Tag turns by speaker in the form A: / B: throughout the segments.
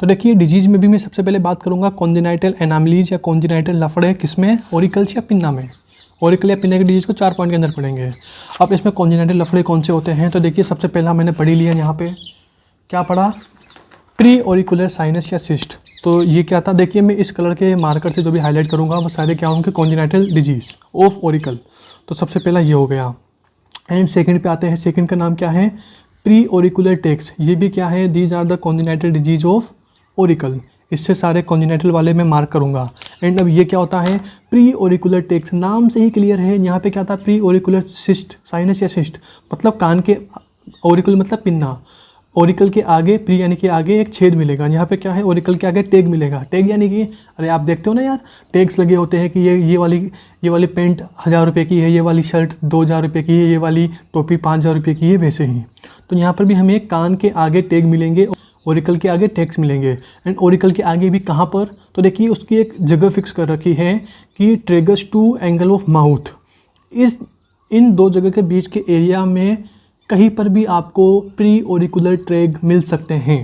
A: तो देखिए डिजीज़ में भी मैं सबसे पहले बात करूँगा कॉन्जेनाइटल एनामलीज या कॉन्जेनाइटल लफड़े, किसमें, ओरिकल्स या पिन्ना में। ओरिकल या पिन्ना की डिजीज़ को 4 पॉइंट के अंदर पढ़ेंगे। अब इसमें कॉन्जेनाइटल लफड़े कौन से होते हैं, तो देखिए सबसे पहला मैंने पढ़ी लिया यहाँ पे, क्या पढ़ा, प्री ओरिकुलर साइनस या सिस्ट। तो ये क्या था, देखिए मैं इस कलर के मार्कर से जो भी हाईलाइट करूँगा वो सारे क्या होंगे, कॉन्जेनाइटल डिजीज़ ऑफ ओरिकल। तो सबसे पहला ये हो गया। एंड सेकंड पे आते हैं, सेकंड का नाम क्या है, प्री ओरिकुलर टेक्स। ये भी क्या है, these are the congenital disease of auricle. इससे सारे कॉन्जेनाइटल वाले मैं मार्क करूँगा। एंड अब ये क्या होता है, प्री ओरिकुलर टेक्स, नाम से ही क्लियर है। यहाँ पे क्या था, प्री ओरिकुलर सिस्ट, साइनस या सिस्ट मतलब कान के, ओरिकल मतलब पिन्ना, ओरिकल के आगे, प्री यानी कि आगे एक छेद मिलेगा। यहाँ पे क्या है, ओरिकल के आगे टेग मिलेगा। टेग यानी कि अरे आप देखते हो ना यार, टेग्स लगे होते हैं कि ये वाली पेंट 1000 रुपये की है, ये वाली शर्ट 2000 रुपये की है, ये वाली टोपी 5000 रुपये की है, वैसे ही। तो यहाँ पर भी हमें कान के आगे टेग मिलेंगे, ओरिकल के आगे टैग्स मिलेंगे। एंड ओरिकल के आगे भी कहाँ पर, तो देखिए उसकी एक जगह फिक्स कर रखी है कि tragus to angle of mouth. इन दो जगह के बीच के एरिया में कहीं पर भी आपको प्री ओरिकुलर ट्रेग मिल सकते हैं।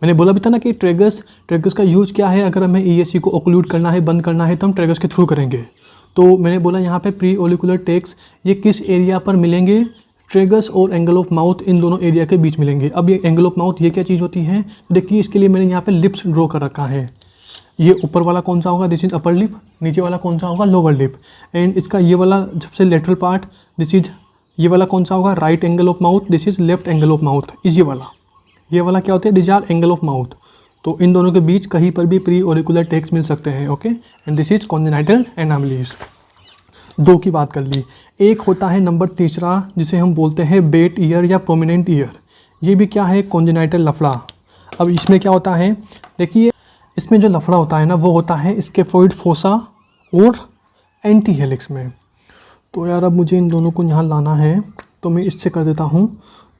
A: मैंने बोला भी था ना कि ट्रेगस का यूज़ क्या है, अगर हमें ईएससी को ओक्लूड करना है, बंद करना है, तो हम ट्रेगस के थ्रू करेंगे। तो मैंने बोला यहाँ पे प्री ओरिकुलर टैग्स ये किस एरिया पर मिलेंगे, ट्रेगस और एंगल ऑफ माउथ, इन दोनों एरिया के बीच मिलेंगे। अब ये एंगल ऑफ माउथ ये क्या चीज़ होती है, देखिए इसके लिए मैंने यहाँ पे लिप्स ड्रॉ कर रखा है। ये ऊपर वाला कौन सा होगा, दिस इज अपर लिप, नीचे वाला कौन सा होगा, लोअर लिप। एंड इसका ये वाला सबसे लेटरल पार्ट, दिस इज, ये वाला कौन सा होगा, right angle of mouth, this is left angle of mouth. Is ये वाला क्या होता है, this R angle of mouth. तो इन दोनों के बीच कहीं पर भी प्री ओरिकुलर टैग्स मिल सकते हैं। Okay, and this is congenital anomalies. दो की बात कर ली। एक होता है नंबर तीसरा, जिसे हम बोलते हैं बेट ईयर या प्रोमिनेंट ईयर। ये भी क्या है, कॉन्जेनाइटल लफड़ा। अब इसमें क्या होता है, देखिए इसमें जो लफड़ा होता है ना, वो होता है स्केफोइड फोसा और एंटी हेलिक्स में। तो यार अब मुझे इन दोनों को यहाँ लाना है, तो मैं इससे कर देता हूँ।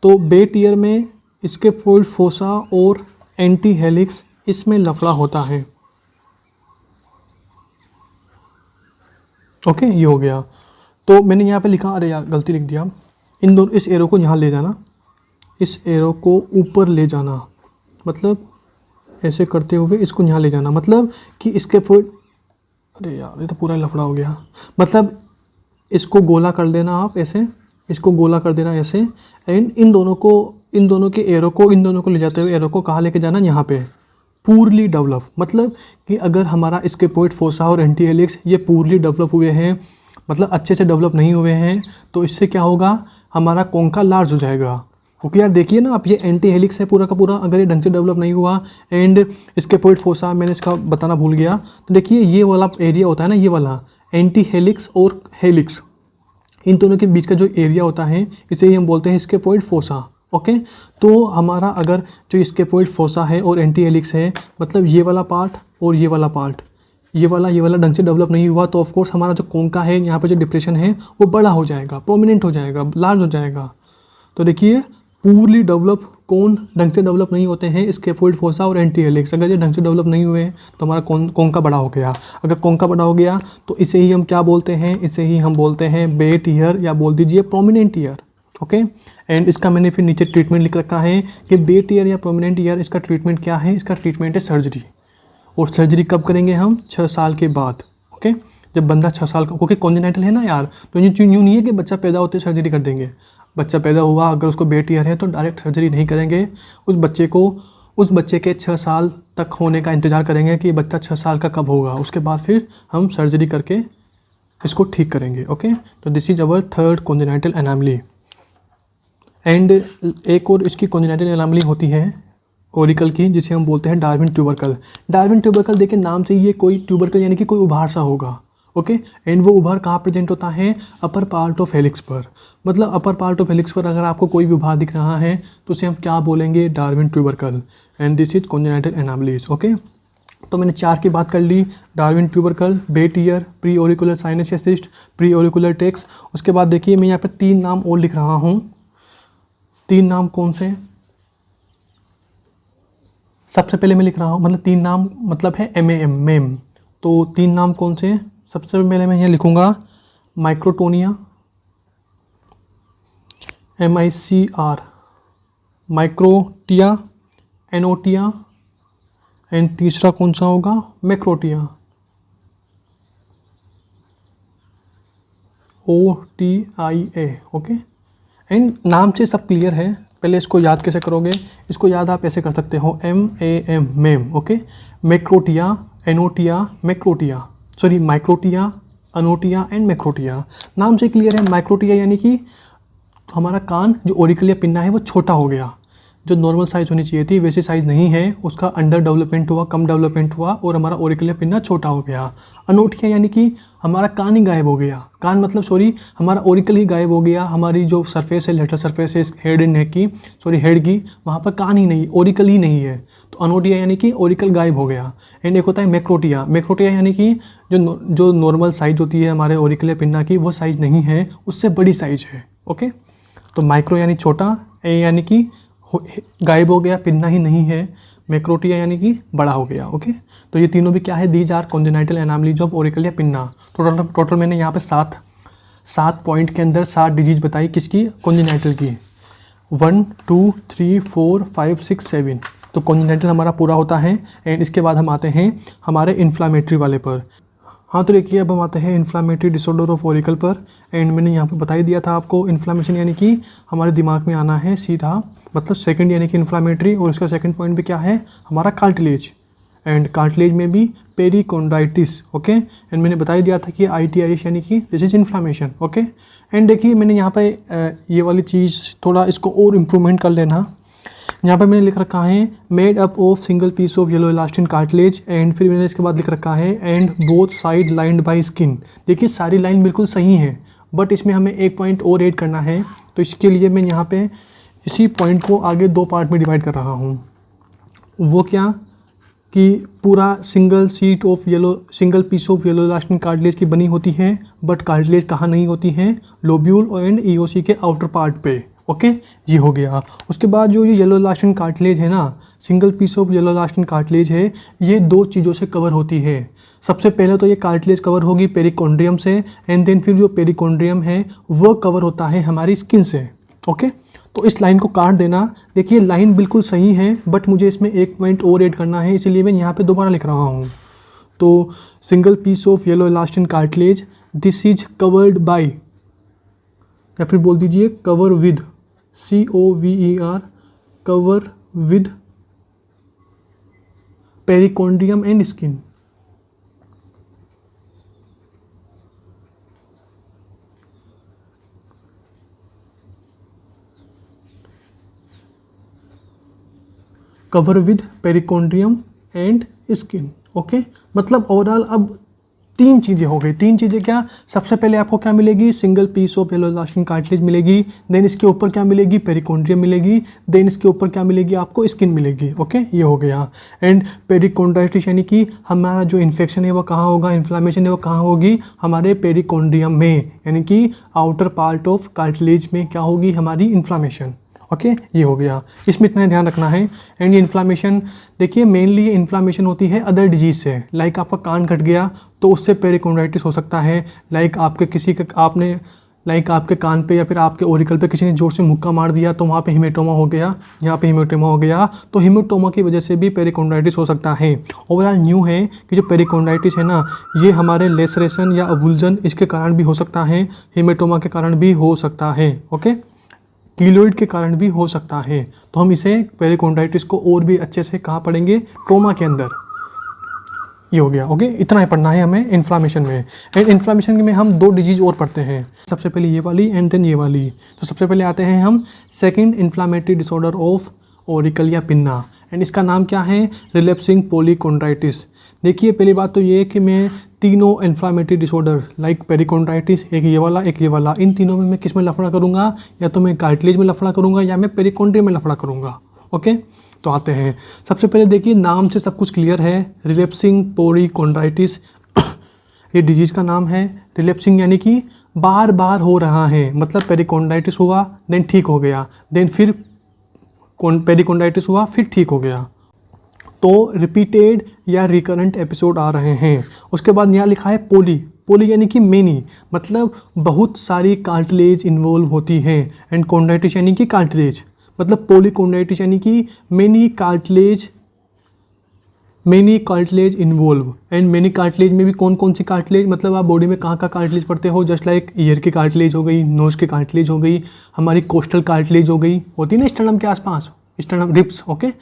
A: तो बेट ईयर में स्केफोइड फोसा और एंटी हेलिक्स, इसमें लफड़ा होता है। ओके, ये हो गया। तो मैंने यहाँ पे लिखा, अरे यार गलती लिख दिया, इन दोनों, इस एरो को यहाँ ले जाना, इस एरो को ऊपर ले जाना, मतलब ऐसे करते हुए इसको यहाँ ले जाना, मतलब कि इसके अरे यार ये तो पूरा लफड़ा हो गया। मतलब इसको गोला कर देना आप ऐसे, इसको गोला कर देना ऐसे। एंड इन दोनों के एरो को, इन दोनों को ले जाते हुए एरो को कहाँ लेके जाना, यहाँ पे पूरली डेवलप। मतलब कि अगर हमारा स्केफोइड फोसा और एंटी हेलिक्स ये पूरली डेवलप हुए हैं, मतलब अच्छे से डेवलप नहीं हुए हैं, तो इससे क्या होगा, हमारा कोंका लार्ज हो जाएगा। क्योंकि यार देखिए ना, आप ये एंटी हेलिक्स है पूरा का पूरा, अगर ये ढंग से डेवलप नहीं हुआ। एंड स्केफोइड फोसा मैंने इसका बताना भूल गया। तो देखिए ये वाला एरिया होता है ना, ये वाला एंटी हेलिक्स और हेलिक्स, इन दोनों के बीच का जो एरिया होता है, इसे ही हम बोलते हैं स्केफोइड फोसा। ओके, तो हमारा अगर जो स्केफोइड फोसा है और एंटी हेलिक्स है, मतलब ये वाला पार्ट और ये वाला पार्ट, ये वाला ढंग से डेवलप नहीं हुआ, तो ऑफकोर्स हमारा जो कोंका है, यहाँ पे जो डिप्रेशन है वो बड़ा हो जाएगा, प्रोमिनेंट हो जाएगा, लार्ज हो जाएगा। तो देखिए पूरली डेवलप कौन ढंग से डेवलप नहीं होते हैं, स्केफोइड फोसा और एंटी हेलिक्स। अगर ये ढंग से डेवलप नहीं हुए तो हमारा कोंका बड़ा हो गया। अगर कोंका बड़ा हो गया तो इसे ही हम क्या बोलते हैं, इसे ही हम बोलते हैं बेट ईयर या बोल दीजिए प्रोमिनेंट ईयर। ओके, एंड इसका मैंने फिर नीचे ट्रीटमेंट लिख रखा है कि बेट ईयर या प्रोमिनेंट ईयर, इसका ट्रीटमेंट क्या है, इसका ट्रीटमेंट है सर्जरी। और सर्जरी कब करेंगे हम, 6 साल के बाद। ओके, जब बंदा 6 साल का, क्योंकि कॉन्जेनाइटल है ना यार, तो यूँ नहीं है कि बच्चा पैदा होते सर्जरी कर देंगे। बच्चा पैदा हुआ, अगर उसको बेट ईयर है तो डायरेक्ट सर्जरी नहीं करेंगे। उस बच्चे के 6 साल तक होने का इंतज़ार करेंगे कि बच्चा 6 साल का कब होगा, उसके बाद फिर हम सर्जरी करके इसको ठीक करेंगे। ओके, तो this is our third congenital anomaly. And एक और इसकी कॉन्जेनाइटल एनामली होती है ओरिकल की, जिसे हम बोलते हैं डार्विन ट्यूबरकल। डार्विन ट्यूबरकल देखिए नाम से ये कोई ट्यूबरकल यानी कि कोई उभार सा होगा। ओके, एंड वो उभार कहाँ प्रेजेंट होता है, अपर पार्ट ऑफ हेलिक्स पर। मतलब अपर पार्ट ऑफ हेलिक्स पर अगर आपको कोई भी उभार दिख रहा है तो उसे हम क्या बोलेंगे, Darwin tubercle. And this is congenital anomalies. Okay, तो मैंने 4 की बात कर ली, Darwin tubercle, bat ear, pre auricular sinus या सिस्ट, प्री ओरिकुलर टेक्स। उसके बाद देखिए मैं यहाँ पर 3 नाम और लिख रहा हूँ। 3 नाम कौन से, सबसे पहले मैं लिख रहा हूँ, मतलब 3 नाम मतलब है MAM, मेम। तो 3 नाम कौन से, सबसे पहले मैं यहाँ लिखूँगा माइक्रोटोनिया, MICR, माइक्रोटिया, एनोटिया एंड तीसरा कौन सा होगा, मैक्रोटिया, OTIA। ओके, एंड नाम से सब क्लियर है। पहले इसको याद कैसे करोगे, इसको याद आप ऐसे कर सकते हो, MAM ma'am. Okay, macrotia, anotia, macrotia, sorry microtia, anotia and macrotia. नाम से क्लियर है। माइक्रोटिया यानी कि हमारा कान जो ओरिकल या पिन्ना है वो छोटा हो गया, जो नॉर्मल साइज़ होनी चाहिए थी वैसी साइज़ नहीं है, उसका अंडर डेवलपमेंट हुआ, कम डेवलपमेंट हुआ और हमारा ओरिकल या पिन्ना छोटा हो गया। अनोठिया यानी कि हमारा कान ही गायब हो गया, कान मतलब सॉरी हमारा ओरिकल ही गायब हो गया, हमारी जो सरफेस है, लेटर सरफेस है हेड एंड नेक की, सॉरी हेड की, वहाँ पर कान ही नहीं, ओरिकल ही नहीं है। तो अनोटिया यानी कि ओरिकल गायब हो गया। एंड एक होता है मैक्रोटिया। मैक्रोटिया यानी कि जो नॉर्मल साइज़ होती है हमारे ओरिकल या पिन्ना की वो साइज़ नहीं है, उससे बड़ी साइज़ है। ओके, तो माइक्रो यानी छोटा, ए यानी कि गायब हो गया, पिन्ना ही नहीं है, मैक्रोटिया यानी कि बड़ा हो गया। ओके, तो ये तीनों भी क्या है, these are congenital anomalies of auricle या पिन्ना। टोटल मैंने यहाँ पे सात पॉइंट के अंदर 7 डिजीज बताई, किसकी, कॉन्जेनाइटल की। 1 2 3 4 5 6 7, तो कॉन्जेनाइटल हमारा पूरा होता है। एंड इसके बाद हम आते हैं हमारे इन्फ्लामेटरी वाले पर। हाँ, तो देखिए अब हम आते हैं इन्फ्लामेटरी डिसऑर्डर ऑफ ओरिकल पर। एंड मैंने यहाँ पे बता ही दिया था आपको, इन्फ्लामेशन यानी कि हमारे दिमाग में आना है सीधा, मतलब सेकंड यानी कि इन्फ्लामेटरी, और इसका सेकंड पॉइंट भी क्या है, हमारा कार्टिलेज। एंड कार्टिलेज में भी पेरिकोंडाइटिस। ओके, एंड मैंने बता ही दिया था कि ITIS यानी कि this is inflammation. Okay, and देखिए मैंने यहाँ पे ये वाली चीज़ थोड़ा इसको और इम्प्रूवमेंट कर लेना। यहाँ पे मैंने लिख रखा है made up of single piece of yellow elastin cartilage, and फिर मैंने इसके बाद लिख रखा है and both side lined by skin. देखिए सारी लाइन बिल्कुल सही है, बट इसमें हमें एक पॉइंट और ऐड करना है। तो इसके लिए मैं यहाँ पे इसी पॉइंट को आगे 2 पार्ट में डिवाइड कर रहा हूँ। वो क्या कि पूरा single piece of yellow elastin cartilage की बनी होती है, बट कार्टिलेज कहाँ नहीं होती है, लोब्यूल एंड EOC के आउटर पार्ट पे। ओके, ये हो गया। उसके बाद जो ये येलो इलास्टिन कार्टिलेज है ना, single piece of yellow elastin cartilage है, ये 2 चीज़ों से कवर होती है। सबसे पहले तो ये कार्टिलेज कवर होगी पेरिकोंड्रियम से, एंड देन फिर जो पेरिकोंड्रियम है वो कवर होता है हमारी स्किन से। ओके, तो इस लाइन को काट देना। देखिए लाइन बिल्कुल सही है, बट मुझे इसमें एक पॉइंट और ऐड करना है, इसीलिए मैं यहाँ पे दोबारा लिख रहा हूँ। तो single piece of yellow elastin cartilage, this is covered by, या फिर बोल दीजिए cover with, COVER, cover with perichondrium and skin. Cover with perichondrium and skin. Okay, मतलब ओवरऑल अब 3 चीज़ें हो गई। 3 चीज़ें क्या, सबसे पहले आपको क्या मिलेगी, single piece of yellow elastin cartilage मिलेगी, देन इसके ऊपर क्या मिलेगी, पेरिकोंड्रियम मिलेगी, देन इसके ऊपर क्या मिलेगी, आपको स्किन मिलेगी। ओके, ये हो गया। एंड पेरिकोंडाइटिस यानी कि हमारा जो इन्फेक्शन है वो कहाँ होगा, इन्फ्लामेशन है वो कहाँ होगी, हमारे पेरिकोंड्रियम में, यानी कि आउटर पार्ट ऑफ कार्टिलेज में क्या होगी, हमारी इन्फ्लामेशन। ओके, ये हो गया। इसमें इतना ध्यान रखना है। एंड ये इन्फ्लामेशन, देखिए मेनली ये इन्फ्लामेशन होती है अदर डिजीज़ से, लाइक आपका कान कट गया तो उससे पेरिकोंडाइटिस हो सकता है, लाइक आपके कान पे या फिर आपके ओरिकल पे किसी ने जोर से मुक्का मार दिया तो वहाँ पे हिमेटोमा हो गया, यहाँ पे हिमेटोमा हो गया, तो हिमेटोमा की वजह से भी पेरिकोंडाइटिस हो सकता है। ओवरऑल न्यू है कि जो पेरिकोंडाइटिस है ना, ये हमारे लेसरेशन या अवुल्जन इसके कारण भी हो सकता है, हिमेटोमा के कारण भी हो सकता है। ओके, कीलोइड के कारण भी हो सकता है। तो हम इसे पेरिकोंडाइटिस को और भी अच्छे से कहाँ पढ़ेंगे, ट्रोमा के अंदर। ये हो गया। ओके, इतना ही पढ़ना है हमें इन्फ्लामेशन में। एंड इन्फ्लामेशन में हम 2 डिजीज़ और पढ़ते हैं, सबसे पहले ये वाली एंड देन ये वाली। तो सबसे पहले आते हैं हम second inflammatory disorder of auricle या पिन्ना, एंड इसका नाम क्या है, रिलैप्सिंग पॉलीकोंड्राइटिस। देखिए पहली बात तो ये है कि मैं तीनों इन्फ्लामेटरी डिसऑर्डर लाइक पेरिकोंड्राइटिस, एक ये वाला, इन तीनों में मैं किस में लफड़ा करूँगा, या तो मैं कार्टिलेज में लफड़ा करूँगा या मैं पेरिकोंड्रियम में लफड़ा करूँगा। ओके, तो आते हैं। सबसे पहले देखिए नाम से सब कुछ क्लियर है, रिलैप्सिंग पॉलीकोंड्राइटिस ये डिजीज़ का नाम है। रिलैप्सिंग यानी कि बार बार हो रहा है, मतलब पेरिकोंड्राइटिस हुआ देन ठीक हो गया, देन फिर पेरिकोंड्राइटिस हुआ फिर ठीक हो गया, तो रिपीटेड या रिकरेंट एपिसोड आ रहे हैं। उसके बाद यहाँ लिखा है पोली यानी कि मेनी, मतलब बहुत सारी कार्टिलेज इन्वॉल्व होती है, एंड कोंड्राइटिस यानी कि कार्टिलेज, मतलब पॉलीकोंड्राइटिस यानी कि many cartilage many cartilage involve, and many cartilage में भी कौन कौन सी कार्टिलेज, मतलब आप बॉडी में कहाँ कहाँ कार्टिलेज पढ़ते हो, जस्ट लाइक ईयर की कार्टिलेज हो गई, नोज की कार्टिलेज हो गई, हमारी कोस्टल कार्टिलेज हो गई, होती है ना स्टर्नम के आसपास, स्टर्नम रिब्स, ओके,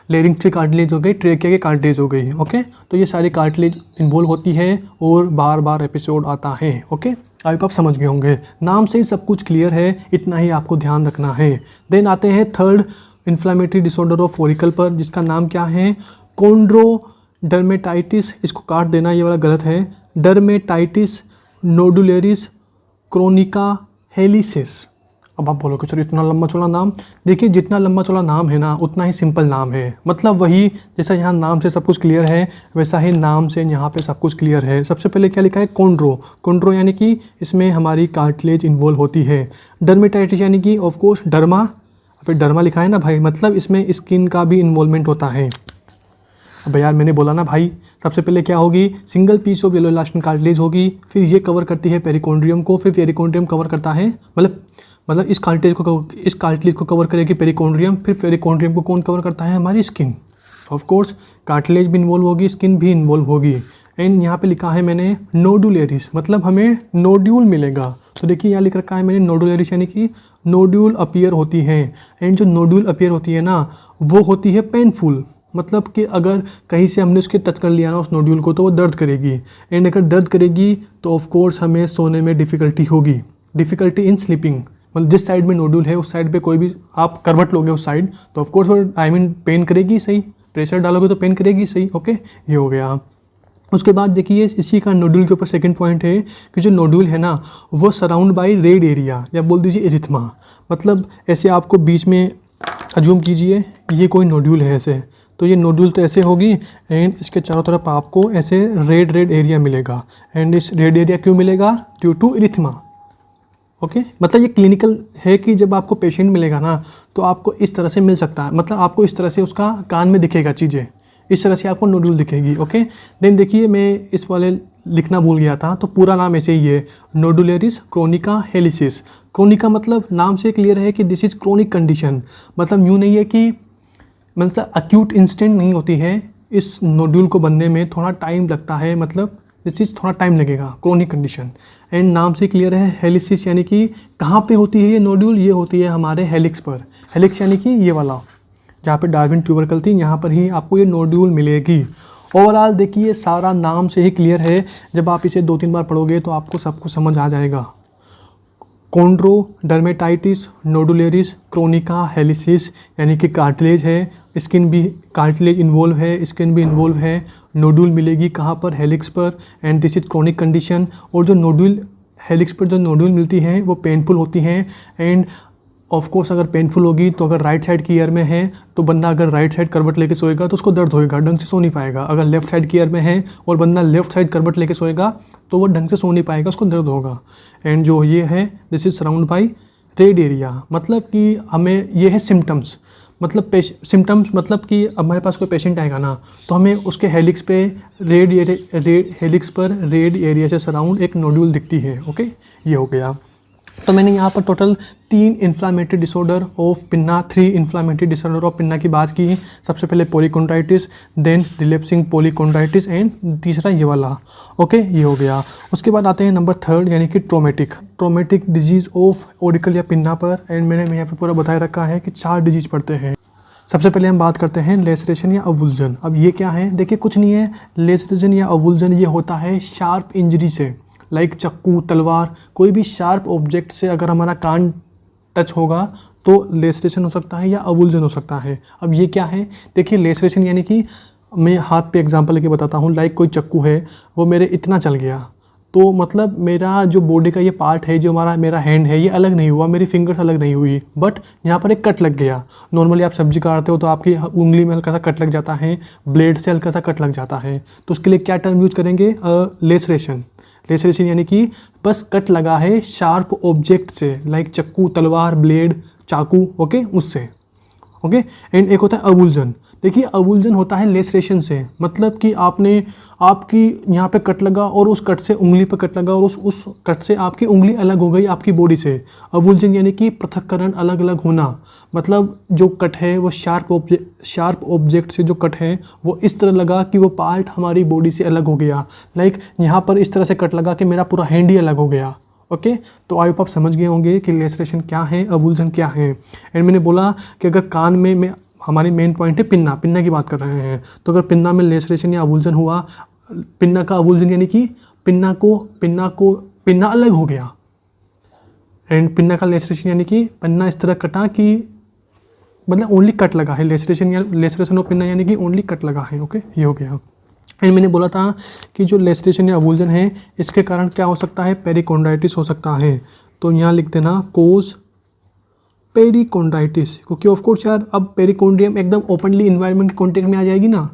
A: लेरिंग्स की कार्टिलेज हो गई, ट्रेकिया की कार्टिलेज हो गई, ओके। तो ये सारी कार्टिलेज इन्वॉल्व होती है और बार बार एपिसोड आता है, ओके। अभी आप समझ गए होंगे, नाम से ही सब कुछ क्लियर है, इतना ही आपको ध्यान रखना है। देन आते हैं third inflammatory disorder of follicle पर, जिसका नाम क्या है, कॉन्ड्रोडर्मेटाइटिस। इसको काट देना, ये वाला गलत है, डर्मेटाइटिस नोडुलरिस क्रोनिका हेलिसिस। अब आप बोलोगे सर इतना लंबा चौड़ा नाम, देखिए जितना लंबा चौड़ा नाम है ना उतना ही सिंपल नाम है, मतलब वही जैसा यहाँ नाम से सब कुछ क्लियर है वैसा ही नाम से यहाँ पे सब कुछ क्लियर है। सबसे पहले क्या लिखा है, कॉन्ड्रो, कॉन्ड्रो यानी कि इसमें हमारी कार्टिलेज इन्वॉल्व होती है। डर्मेटाइटिस यानी कि ऑफ कोर्स डर्मा, फिर डर्मा लिखा है ना भाई, मतलब इसमें स्किन का भी इन्वॉल्वमेंट होता है। अब यार मैंने बोला ना भाई, सबसे पहले क्या होगी, single piece of yellow elastin cartilage होगी, फिर ये कवर करती है पेरिकोन्ड्रियम को, फिर पेरिकोन्ड्रियम कवर करता है, मतलब इस कार्टिलेज को कवर करेगी पेरिकोन्ड्रियम, फिर पेरिकोन्ड्रियम को कौन कवर करता है, हमारी स्किन। ऑफ कोर्स कार्टिलेज भी इन्वॉल्व होगी, स्किन भी इन्वॉल्व होगी। एंड यहाँ पे लिखा है मैंने नोडुलरिस, मतलब हमें नोड्यूल मिलेगा। तो देखिए यहाँ लिख रखा है मैंने नोडुलरिस यानी कि नोड्यूल अपीयर होती है। एंड जो नोड्यूल अपीयर होती है ना वो होती है पेनफुल, मतलब कि अगर कहीं से हमने उसके टच कर लिया ना उस नोड्यूल को तो वो दर्द करेगी। एंड अगर दर्द करेगी तो ऑफ कोर्स हमें सोने में डिफ़िकल्टी होगी, डिफ़िकल्टी इन स्लीपिंग। मतलब जिस साइड में नोड्यूल है उस साइड पे कोई भी आप करवट लोगे उस साइड तो ऑफ कोर्स वो पेन करेगी, सही प्रेशर डालोगे तो पेन करेगी, सही, ओके। ये हो गया। उसके बाद देखिए इसी का नोड्यूल के ऊपर सेकंड पॉइंट है कि जो नोड्यूल है ना वो सराउंड बाय रेड एरिया, या बोल दीजिए इरिथमा। मतलब ऐसे आपको बीच में अज्यूम कीजिए ये कोई नोड्यूल है ऐसे, तो ये नोड्यूल तो ऐसे होगी एंड इसके चारों तरफ आपको ऐसे रेड एरिया मिलेगा। एंड इस रेड एरिया क्यों मिलेगा, ड्यू टू इरिथमा, ओके। मतलब ये क्लिनिकल है कि जब आपको पेशेंट मिलेगा ना तो आपको इस तरह से मिल सकता है, मतलब आपको इस तरह से उसका कान में दिखेगा चीज़ें, इस तरह से आपको नोड्यूल दिखेगी, ओके। देन देखिए मैं इस वाले लिखना भूल गया था, तो पूरा नाम ऐसे ही है, नोडुलरिस क्रोनिका हेलिसिस। क्रोनिका मतलब नाम से क्लियर है कि दिस इज़ क्रोनिक कंडीशन, मतलब यूँ नहीं है कि मतलब अक्यूट इंस्टेंट नहीं होती है, इस नोड्यूल को बनने में थोड़ा टाइम लगता है, मतलब ये चीज़ थोड़ा टाइम लगेगा, क्रोनिक कंडीशन। एंड नाम से क्लियर है, हेलिसिस यानी कि कहाँ पे होती है ये नोड्यूल, ये होती है हमारे हेलिक्स पर। हेलिक्स यानी कि ये वाला जहाँ पे डार्विन ट्यूबरकल थी, यहाँ पर ही आपको ये नोड्यूल मिलेगी। ओवरऑल देखिए सारा नाम से ही क्लियर है, जब आप इसे 2-3 बार पढ़ोगे तो आपको सब कुछ समझ आ जाएगा। कॉन्ड्रोडर्मेटाइटिस नोडुलरिस क्रोनिका हेलिसिस यानी कि कार्टिलेज है, स्किन भी कार्टिलेज इन्वॉल्व है, स्किन भी इन्वॉल्व है, नोड्यूल मिलेगी कहाँ पर, हेलिक्स पर। And this is chronic condition. और जो नोड्यूल हेलिक्स पर जो नोड्यूल मिलती हैं वो पेनफुल होती हैं। एंड ऑफ कोर्स अगर पेनफुल होगी तो अगर राइट साइड की ईयर में है तो बंदा अगर राइट साइड करवट लेके सोएगा तो उसको दर्द होएगा, ढंग से सो नहीं पाएगा। अगर लेफ्ट साइड की ईयर में है और बंदा लेफ्ट साइड करवट लेके सोएगा तो वो ढंग से सो नहीं पाएगा, उसको दर्द होगा। एंड जो ये है this is surround by red area, मतलब कि हमें ये है सिम्टम्स, मतलब सिम्टम्स मतलब कि अब हमारे पास कोई पेशेंट आएगा ना तो हमें उसके हेलिक्स पे हेलिक्स पर रेड एरिया से सराउंड एक नोड्यूल दिखती है, ओके। ये हो गया। तो मैंने यहाँ पर total 3 inflammatory disorder of pinna, 3 inflammatory disorder of pinna की बात की। सबसे पहले पॉलीकॉन्ड्राइटिस, देन रिलेप्सिंग पॉलीकॉन्ड्राइटिस एंड तीसरा ये वाला, ओके। ये हो गया। उसके बाद आते हैं नंबर 3 यानी कि ट्रोमेटिक डिजीज़ ऑफ ऑरिकल या पिन्ना पर। एंड मैंने यहाँ पर पूरा बताया रखा है कि 4 डिजीज़ पढ़ते हैं। सबसे पहले हम बात करते हैं लेसरेशन या अवुल्जन। अब ये क्या है, देखिए कुछ नहीं है, लेसरेशन या अवुल्जन ये होता है शार्प इंजरी से, लाइक चक्कू, तलवार, कोई भी शार्प ऑब्जेक्ट से अगर हमारा कान टच होगा तो लेसरेशन हो सकता है या अवुल्जन हो सकता है। अब ये क्या है, देखिए लेसरेशन यानी कि मैं हाथ पे एग्जांपल लेके बताता हूँ, लाइक कोई चक्कू है वो मेरे इतना चल गया तो मतलब मेरा जो बॉडी का ये पार्ट है, जो मेरा हैंड है, ये अलग नहीं हुआ, मेरी फिंगर्स अलग नहीं हुई, बट यहाँ पर एक कट लग गया। नॉर्मली आप सब्जी काटते हो तो आपकी उंगली में हल्का सा कट लग जाता है, ब्लेड से हल्का सा कट लग जाता है, तो उसके लिए क्या टर्म यूज करेंगे, लेसरेशन। लेसरेशन यानी कि बस कट लगा है शार्प ऑब्जेक्ट से, लाइक चक्कू, तलवार, ब्लेड, चाकू, ओके, उससे, ओके। एंड एक होता है अवुल्जन। देखिए अवुल्जन होता है लेसरेशन से, मतलब कि आपकी यहाँ पे कट लगा और उस कट से उंगली पर कट लगा और उस कट से आपकी उंगली अलग हो गई आपकी बॉडी से। अवुल्जन यानी कि पृथक्करण, अलग अलग होना, मतलब जो कट है वो शार्प ऑब्जेक्ट से जो कट है वो इस तरह लगा कि वो पार्ट हमारी बॉडी से अलग हो गया। लाइक यहाँ पर इस तरह से कट लगा कि मेरा पूरा हैंड ही अलग हो गया। ओके, तो आई होप आप समझ गए होंगे कि लेसरेशन क्या है, अवुल्जन क्या है। एंड मैंने बोला कि अगर कान में हमारी मेन पॉइंट है पिन्ना की बात कर रहे हैं, तो अगर पिन्ना में लेसरेशन या अवुल्जन हुआ, पिन्ना का अवुल्जन यानी कि पिन्ना अलग हो गया, एंड पिन्ना का लेसरेशन यानी कि पिन्ना इस तरह कटा कि मतलब ओनली कट लगा है। लेसरेशन और पिन्ना यानी कि ओनली कट लगा है। ओके, ये हो गया। एंड मैंने बोला था कि जो लेसरेशन या अवुल्जन है इसके कारण क्या हो सकता है, पेरिकोंडाइटिस हो सकता है। तो यहाँ लिख देना कोज पेरिकोंडाइटिस, क्योंकि ऑफ कोर्स यार अब पेरिकोंड्रियम एकदम ओपनली इन्वायरमेंट के कॉन्टेक्ट में आ जाएगी ना।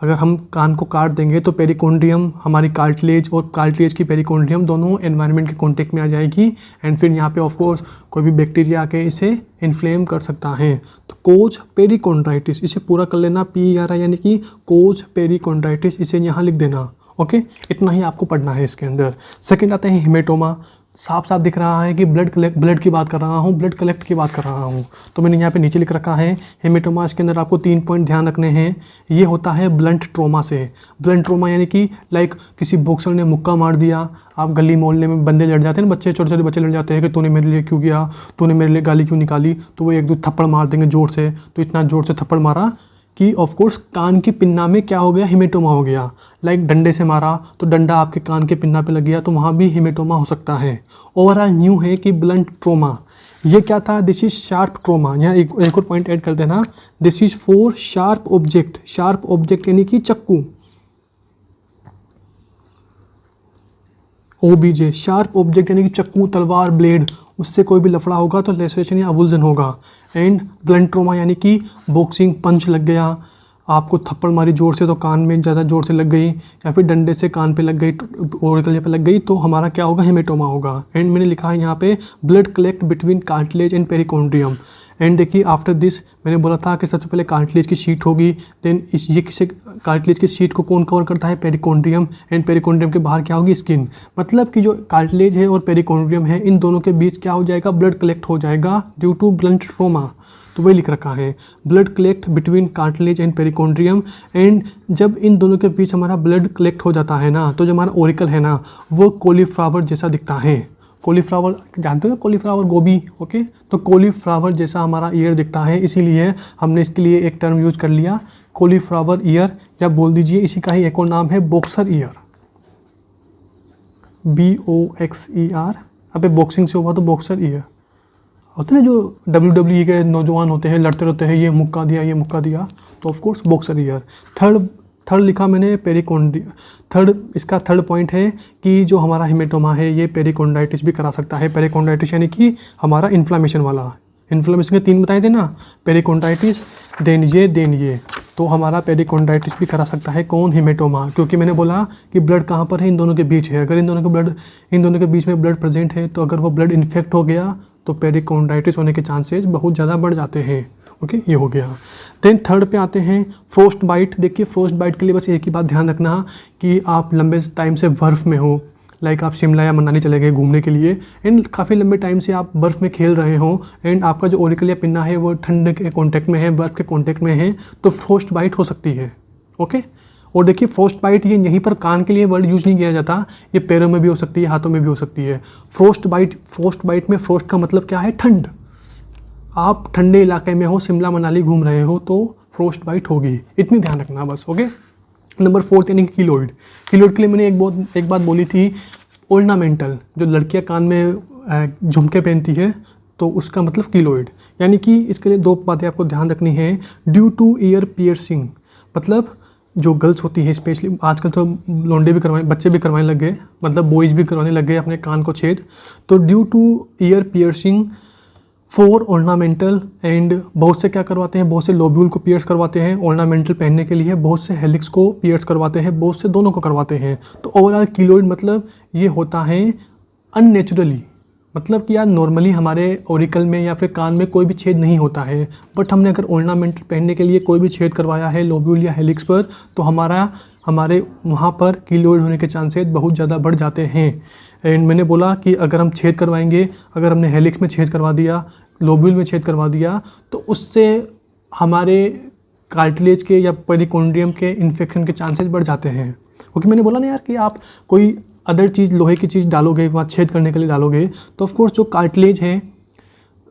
A: अगर हम कान को काट देंगे तो पेरिकोंड्रियम हमारी कार्टिलेज और कार्टिलेज की पेरिकोंड्रियम दोनों एनवायरनमेंट के कांटेक्ट में आ जाएगी, एंड फिर यहाँ पे ऑफ कोर्स कोई भी बैक्टीरिया आके इसे इन्फ्लेम कर सकता है। तो कोज पेरिकोंड्राइटिस, इसे पूरा कर लेना, PERI यानी कि कोज पेरिकोंड्राइटिस, इसे यहाँ लिख देना। ओके, इतना ही आपको पढ़ना है इसके अंदर। सेकेंड आते हैं हेमेटोमा। साफ साफ दिख रहा है कि ब्लड की बात कर रहा हूँ, ब्लड कलेक्ट की बात कर रहा हूँ। तो मैंने यहाँ पे नीचे लिख रखा है हेमेटोमा। इसके अंदर आपको 3 पॉइंट ध्यान रखने हैं। ये होता है ब्लंट ट्रोमा से। ब्लंट ट्रोमा यानी कि लाइक किसी बॉक्सर ने मुक्का मार दिया। आप गली मोहल्ले में बंदे लड़ जाते हैं ना, छोटे छोटे बच्चे लड़ जाते हैं कि तूने मेरे लिए क्यों किया, तूने मेरे लिए गाली क्यों निकाली, तो वो एक दो थप्पड़ मार देंगे ज़ोर से। तो इतना ज़ोर से थप्पड़ मारा कि ऑफ कोर्स कान की पिन्ना में क्या हो गया, हेमेटोमा हो गया। लाइक डंडे से मारा तो डंडा आपके कान के पिन्ना पे लग गया, तो वहाँ भी हेमेटोमा हो सकता है। ओवरऑल न्यू है कि ब्लंट ट्रोमा। ये क्या था, दिस इज शार्प ट्रोमा। यहाँ एक और पॉइंट ऐड कर देना, this is for sharp object. Sharp object यानी कि चक्कू, OBJ, शार्प ऑब्जेक्ट यानी कि चक्कू, तलवार, ब्लेड, उससे कोई भी लफड़ा होगा तो लेसरेशन या अवुल्जन होगा। एंड ब्लंट ट्रोमा यानी कि बॉक्सिंग, पंच लग गया, आपको थप्पड़ मारी जोर से तो कान में ज़्यादा जोर से लग गई, या फिर डंडे से कान पे लग गई, ओरिकल पे लग गई, तो हमारा क्या होगा, हेमेटोमा होगा। एंड मैंने लिखा है यहाँ पे blood collect between cartilage and perichondrium. And देखिए आफ्टर दिस मैंने बोला था कि सबसे पहले कार्टिलेज की शीट होगी, देन ये किसे कार्टिलेज की शीट को कौन कवर करता है, पेरिकोंड्रियम। एंड पेरिकोंड्रियम के बाहर क्या होगी, स्किन। मतलब कि जो कार्टिलेज है और पेरिकोंड्रियम है, इन दोनों के बीच क्या हो जाएगा, ब्लड कलेक्ट हो जाएगा ड्यू टू ब्लंट ट्रोमा। तो वही लिख रखा है, blood collect between cartilage and perichondrium. And जब इन दोनों के बीच हमारा ब्लड कलेक्ट हो जाता है ना, तो जो हमारा ओरिकल है ना, वो कॉलीफ्लावर जैसा दिखता है। कॉलीफ्लावर जानते हो ना, कॉलीफ्लावर, गोभी। ओके, तो कॉलीफ्लावर जैसा हमारा ईयर दिखता है, इसीलिए हमने इसके लिए एक टर्म यूज कर लिया, कॉलीफ्लावर ईयर, या बोल दीजिए इसी का ही एक और नाम है बॉक्सर ईयर, BOXER। अबे बॉक्सिंग से हुआ तो बॉक्सर ईयर। होते हैं जो WWE के नौजवान होते हैं, लड़ते रहते हैं, ये मुक्का दिया, ये मुक्का दिया, तो of course boxer year. Third लिखा मैंने इसका थर्ड पॉइंट है कि जो हमारा हेमेटोमा है ये पेरिकोंडाइटिस भी करा सकता है। पेरिकोंडाइटिस यानी कि हमारा इन्फ्लामेशन वाला, इन्फ्लामेशन के 3 बताए थे ना, पेरिकोंडाइटिस, देन ये, तो हमारा पेरिकोंडाइटिस भी करा सकता है। कौन, हेमेटोमा। क्योंकि मैंने बोला कि ब्लड कहाँ पर है, इन दोनों के बीच है। अगर इन दोनों के बीच में ब्लड प्रेजेंट है, तो अगर वो ब्लड इन्फेक्ट हो गया तो पेरिकोंडाइटिस होने के चांसेस बहुत ज़्यादा बढ़ जाते हैं। ओके, ये हो गया। देन थर्ड पे आते हैं फ्रोस्ट बाइट। देखिए फ्रोस्ट बाइट के लिए बस एक ही बात ध्यान रखना कि आप लंबे टाइम से बर्फ़ में हो, लाइक आप शिमला या मनाली चले गए घूमने के लिए, एंड काफ़ी लंबे टाइम से आप बर्फ़ में खेल रहे हो, एंड आपका जो ओरिकल या पिन्ना है वो ठंड के कॉन्टेक्ट में है, बर्फ़ के कॉन्टेक्ट में है, तो फ्रोस्ट बाइट हो सकती है। ओके, और देखिए फ्रोस्ट बाइट ये यहीं पर कान के लिए वर्ड यूज़ नहीं किया जाता, ये पैरों में भी हो सकती है, हाथों में भी हो सकती है। फ्रोस्ट बाइट में फ्रोस्ट का मतलब क्या है, ठंड। आप ठंडे इलाके में हो, शिमला मनाली घूम रहे हो, तो फ्रोस्ट बाइट होगी, इतनी ध्यान रखना बस। ओके, नंबर 4 यानी कि कीलोइड। कीलोइड के लिए मैंने एक बात बोली थी, ऑर्नामेंटल, जो लड़कियां कान में झुमके पहनती है, तो उसका मतलब कीलोइड। यानी कि इसके लिए 2 बातें आपको ध्यान रखनी है, ड्यू टू ईयर पियर्सिंग, मतलब जो गर्ल्स होती है, स्पेशली आजकल तो लौंडे भी बच्चे भी करवाने लग गए, मतलब बॉयज़ भी करवाने लग गए अपने कान को छेद। तो due two year piercing for ornamental, and बहुत से क्या करवाते हैं, बहुत से लोब्यूल को पियर्स करवाते हैं ऑर्नामेंटल पहनने के लिए, बहुत से हेलिक्स को पियर्स करवाते हैं, बहुत से दोनों को करवाते हैं। तो ओवरऑल कीलोइड मतलब ये होता है अननेचुरली, मतलब कि यार नॉर्मली हमारे ओरिकल में या फिर कान में कोई भी छेद नहीं होता है, बट हमने अगर ऑर्नामेंटल पहनने के लिए कोई भी छेद करवाया है लोब्यूल या हेलिक्स पर, तो हमारे वहाँ पर कीलोइड होने के चांसेस बहुत ज़्यादा बढ़ जाते हैं। एंड मैंने बोला कि अगर हम छेद करवाएंगे, अगर हमने हेलिक्स में छेद करवा दिया, लोब्यूल में छेद करवा दिया, तो उससे हमारे कार्टिलेज के या पेरिकोन्ड्रियम के इन्फेक्शन के चांसेस बढ़ जाते हैं। क्योंकि मैंने बोला ना यार कि आप कोई अदर चीज़, लोहे की चीज़ डालोगे, वहाँ छेद करने के लिए डालोगे, तो ऑफकोर्स जो कार्टिलेज है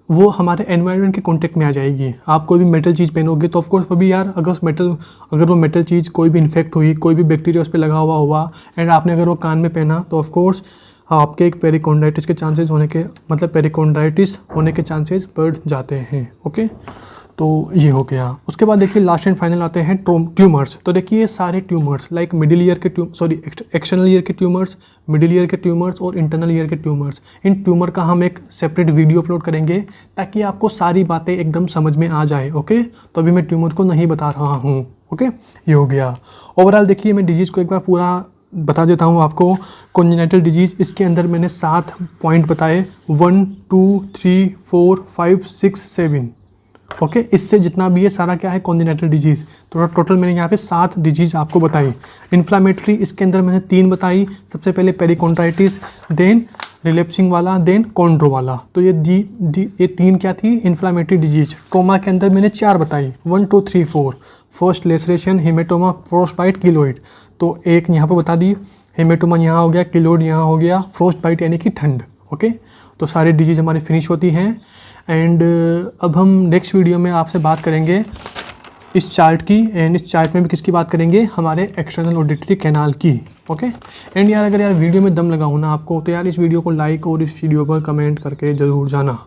A: वो हमारे एनवायरनमेंट के कॉन्टेक्ट में आ जाएगी। आप कोई भी मेटल चीज़ पहनोगे तो ऑफकोर्स वो भी यार, अगर वो मेटल चीज़ कोई भी इन्फेक्ट हुई, कोई भी बैक्टीरिया उस पर लगा हुआ एंड आपने अगर वो कान में पहना, तो ऑफकोर्स आपके एक पेरिकोन्डाइटिस के चांसेस होने के, मतलब पेरिकोन्डाइटिस होने के चांसेस बढ़ जाते हैं। ओके, तो ये हो गया। उसके बाद देखिए लास्ट एंड फाइनल आते हैं ट्यूमर्स। तो देखिए ये सारे ट्यूमर्स लाइक मिडिल ईयर के एक्सटर्नल ईयर के ट्यूमर्स, मिडिल ईयर के ट्यूमर्स और इंटरनल ईयर के ट्यूमर्स, इन ट्यूमर का हम एक सेपरेट वीडियो अपलोड करेंगे ताकि आपको सारी बातें एकदम समझ में आ जाए। ओके, तो अभी मैं ट्यूमर को नहीं बता रहा हूँ। ओके, ये हो गया। ओवरऑल देखिए मैं डिजीज़ को एक बार पूरा बता देता हूँ आपको। कॉन्जेनिटल डिजीज़, इसके अंदर मैंने 7 पॉइंट बताए, 1 2 3 4 5 6 7। ओके, इससे जितना भी ये सारा क्या है कॉन्जेनिटल डिजीज़। तो टोटल मैंने यहाँ पे 7 डिजीज़ आपको बताई। इन्फ्लामेटरी इसके अंदर मैंने 3 बताई, सबसे पहले पेरिकोन्ड्राइटिस, देन रिलेप्सिंग वाला, देन कॉन्ड्रो वाला। तो ये 3 क्या थी, इन्फ्लामेटरी डिजीज़। ट्रोमा के अंदर मैंने 4 बताई, 1 2 3 4। First laceration, haematoma, frost bite, keloid. तो एक यहाँ पर बता दी, हेमेटोमा यहाँ हो गया, कीलोइड यहाँ हो गया, फ्रोस्ट बाइट यानी कि ठंड। ओके, तो सारी डिजीज़ हमारी फिनिश होती हैं। एंड अब हम नेक्स्ट वीडियो में आपसे बात करेंगे इस चार्ट की, एंड इस चार्ट में भी किसकी बात करेंगे, हमारे एक्सटर्नल ऑडिटरी कैनाल की। ओके, एंड यार अगर यार वीडियो में दम लगा हो ना आपको, तो यार इस वीडियो को लाइक और इस वीडियो पर कमेंट करके ज़रूर जाना।